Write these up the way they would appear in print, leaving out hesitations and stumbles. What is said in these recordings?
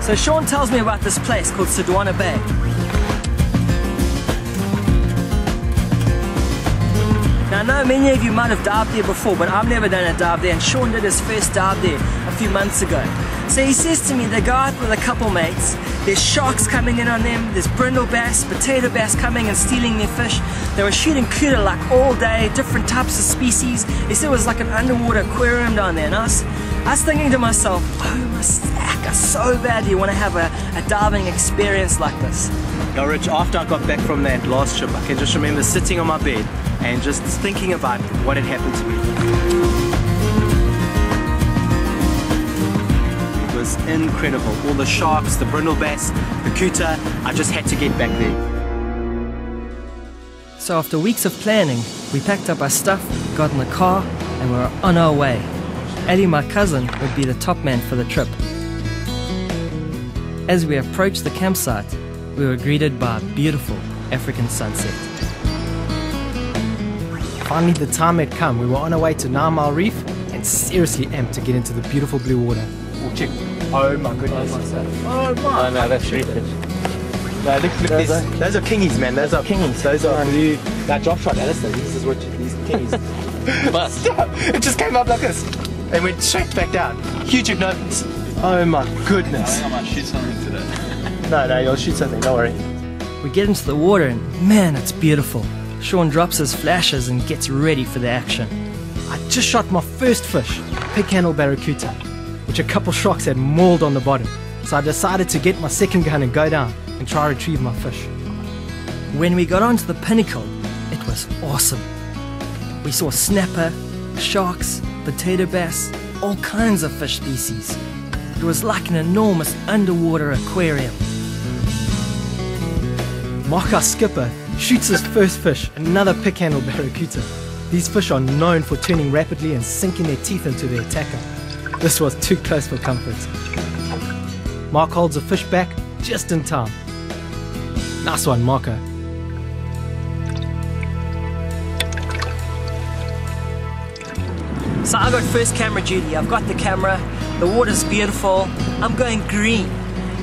So Sean tells me about this place called Sodwana Bay. Now I know many of you might have dived there before, but I've never done a dive there, and Sean did his first dive there a few months ago. So he says to me, they go out with a couple mates, there's sharks coming in on them, there's brindle bass, potato bass coming and stealing their fish. They were shooting kuta like all day, different types of species. He said it was like an underwater aquarium down there, and I was thinking to myself, oh my stack, I so badly want to have a diving experience like this. Now Rich, after I got back from that last trip, I can just remember sitting on my bed and just thinking about what had happened to me. It was incredible. All the sharks, the brindle bass, the kuta, I just had to get back there. So after weeks of planning, we packed up our stuff, got in the car, and we were on our way. Ali, my cousin, would be the top man for the trip. As we approached the campsite, we were greeted by a beautiful African sunset. Finally the time had come. We were on our way to 9 Mile Reef and seriously amped to get into the beautiful blue water. Oh, check. Oh my goodness. Oh my. Oh no, that's reef fish. No, look, those are kingies, man. Those are kingies. Those are blue. That drop shot, Alistair. This is what these kingies. But stop! It just came up like this and went straight back down. Huge ignorance. Oh my goodness. I think I might shoot something today. No, you'll shoot something. Don't worry. We get into the water and man, it's beautiful. Sean drops his flashes and gets ready for the action. I just shot my first fish, pig-handled barracuda, which a couple sharks had mauled on the bottom. So I decided to get my second gun and go down and try to retrieve my fish. When we got onto the pinnacle, it was awesome. We saw snapper, sharks, potato bass, all kinds of fish species. It was like an enormous underwater aquarium. Mark, our skipper, shoots his first fish, another pig-handled barracuda. These fish are known for turning rapidly and sinking their teeth into their attacker. This was too close for comfort. Mark holds the fish back just in time. Nice one, Marco. So I got first camera duty. I've got the camera, the water's beautiful, I'm going green.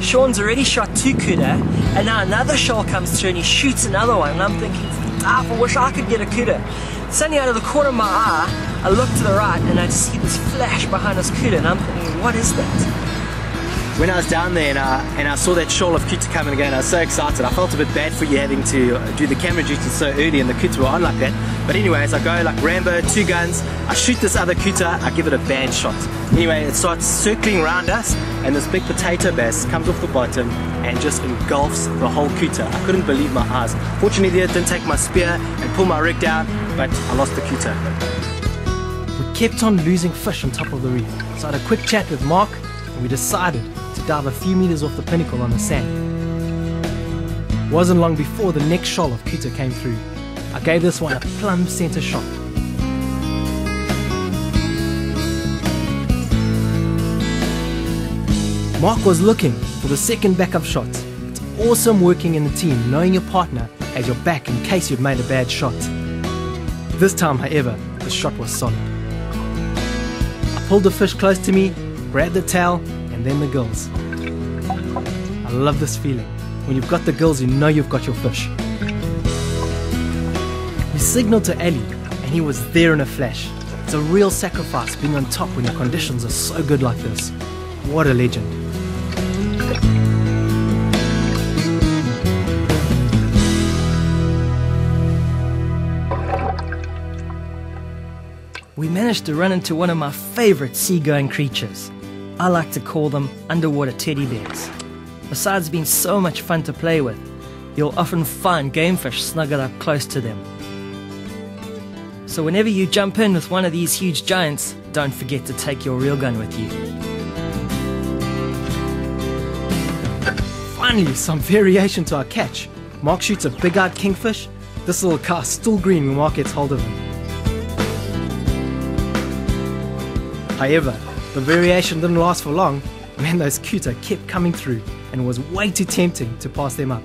Sean's already shot 2 kuta, and now another shoal comes through and he shoots another one, and I'm thinking, I wish I could get a kuta. Suddenly out of the corner of my eye, I look to the right and I just see this flash behind this kuta, and I'm thinking, what is that? When I was down there and I saw that shoal of kuta coming again, I was so excited. I felt a bit bad for you having to do the camera duty so early and the kuta were on like that. But anyway, as I go like Rambo, 2 guns, I shoot this other kuta, I give it a bad shot. Anyway, it starts circling around us and this big potato bass comes off the bottom and just engulfs the whole kuta. I couldn't believe my eyes. Fortunately, it didn't take my spear and pull my rig down, but I lost the kuta. We kept on losing fish on top of the reef, so I had a quick chat with Mark and we decided to dive a few meters off the pinnacle on the sand. Wasn't long before the next shoal of kuta came through. I gave this one a plumb center shot. Mark was looking for the second backup shot. It's awesome working in the team, knowing your partner has your back in case you've made a bad shot. This time, however, the shot was solid. I pulled the fish close to me, grabbed the tail, and then the gills. I love this feeling. When you've got the gills, you know you've got your fish. We signaled to Ali, and he was there in a flash. It's a real sacrifice being on top when your conditions are so good like this. What a legend. We managed to run into one of my favorite seagoing creatures. I like to call them underwater teddy bears. Besides being so much fun to play with, you'll often find game fish snuggled up close to them. So whenever you jump in with one of these huge giants, don't forget to take your reel gun with you. Finally, some variation to our catch. Mark shoots a big-eyed kingfish. This little car's still green when Mark gets hold of him. However, the variation didn't last for long. Man, those kuta kept coming through and it was way too tempting to pass them up.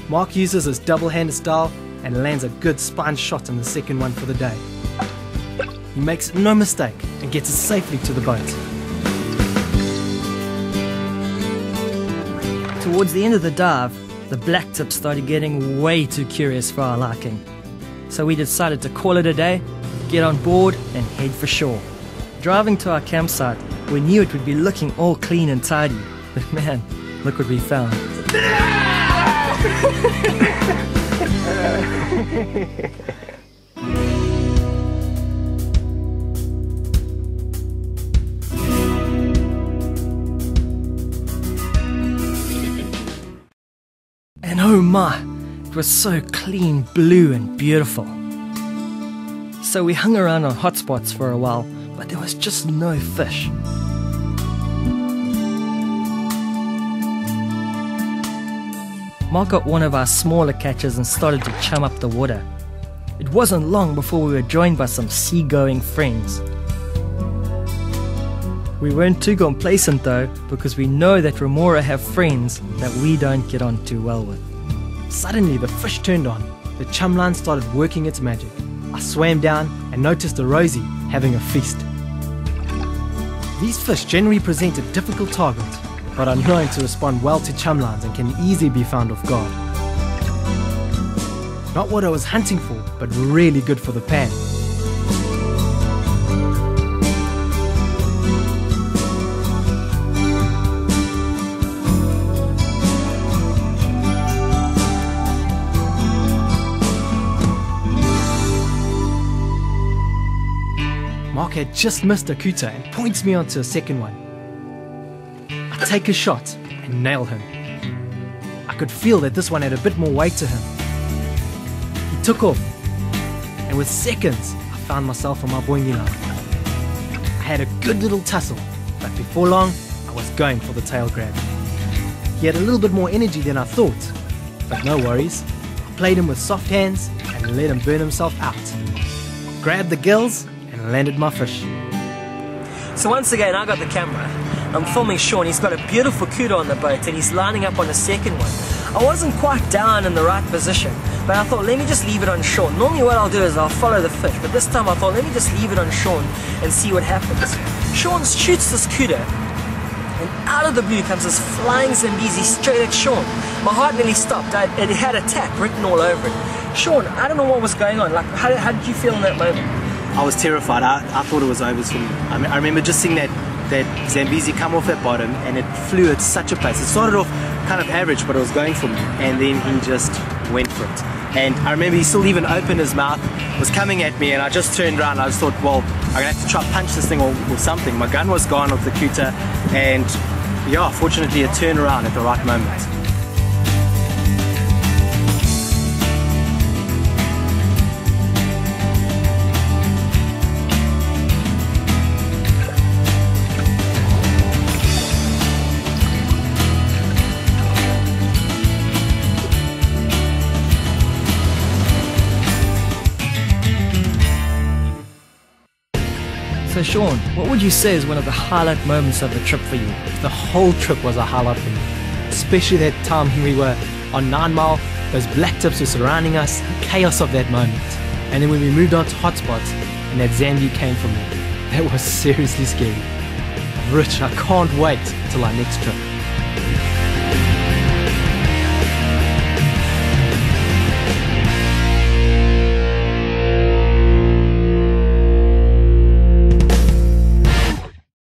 Mark uses his double-handed style and lands a good spine shot in the second one for the day. He makes no mistake and gets it safely to the boat. Towards the end of the dive, the blacktip started getting way too curious for our liking. So we decided to call it a day, get on board and head for shore. Driving to our campsite, we knew it would be looking all clean and tidy, but man, look what we found. And oh my, it was so clean, blue and beautiful. So we hung around on hotspots for a while, but there was just no fish. Mark got one of our smaller catches and started to chum up the water. It wasn't long before we were joined by some seagoing friends. We weren't too complacent though, because we know that Remora have friends that we don't get on too well with. Suddenly the fish turned on. The chum line started working its magic. I swam down and noticed a Rosie having a feast. These fish generally present a difficult target, but are known to respond well to chum lines and can easily be found off guard. Not what I was hunting for, but really good for the pan. Mark had just missed a kuta and points me onto a second one. I take a shot and nail him. I could feel that this one had a bit more weight to him. He took off, and with seconds, I found myself on my boingy line. I had a good little tussle, but before long, I was going for the tail grab. He had a little bit more energy than I thought, but no worries. I played him with soft hands and let him burn himself out. Grabbed the gills and landed my fish. So once again, I got the camera. I'm filming Sean. He's got a beautiful kuta on the boat and he's lining up on the second one. I wasn't quite down in the right position, but I thought, let me just leave it on Sean. Normally what I'll do is I'll follow the fish, but this time I thought, let me just leave it on Sean and see what happens. Sean shoots this kuta, and out of the blue comes this flying Zambezi straight at Sean. My heart nearly stopped. It had attack written all over it. Sean, I don't know what was going on. Like, how did you feel in that moment? I was terrified. I thought it was over for me. I remember just seeing that Zambezi come off that bottom and it flew at such a pace. It started off kind of average, but it was going for me, and then he just went for it. And I remember he still even opened his mouth, was coming at me, and I just turned around and I just thought, well, I'm gonna have to try punch this thing or something. My gun was gone off the kuta, and yeah, fortunately it turned around at the right moment. So Sean, what would you say is one of the highlight moments of the trip for you? The whole trip was a highlight for me, especially that time when we were on 9 Mile, those black tips were surrounding us, the chaos of that moment. And then when we moved on to hotspots and that Zambi came from there, that was seriously scary. Rich, I can't wait till our next trip.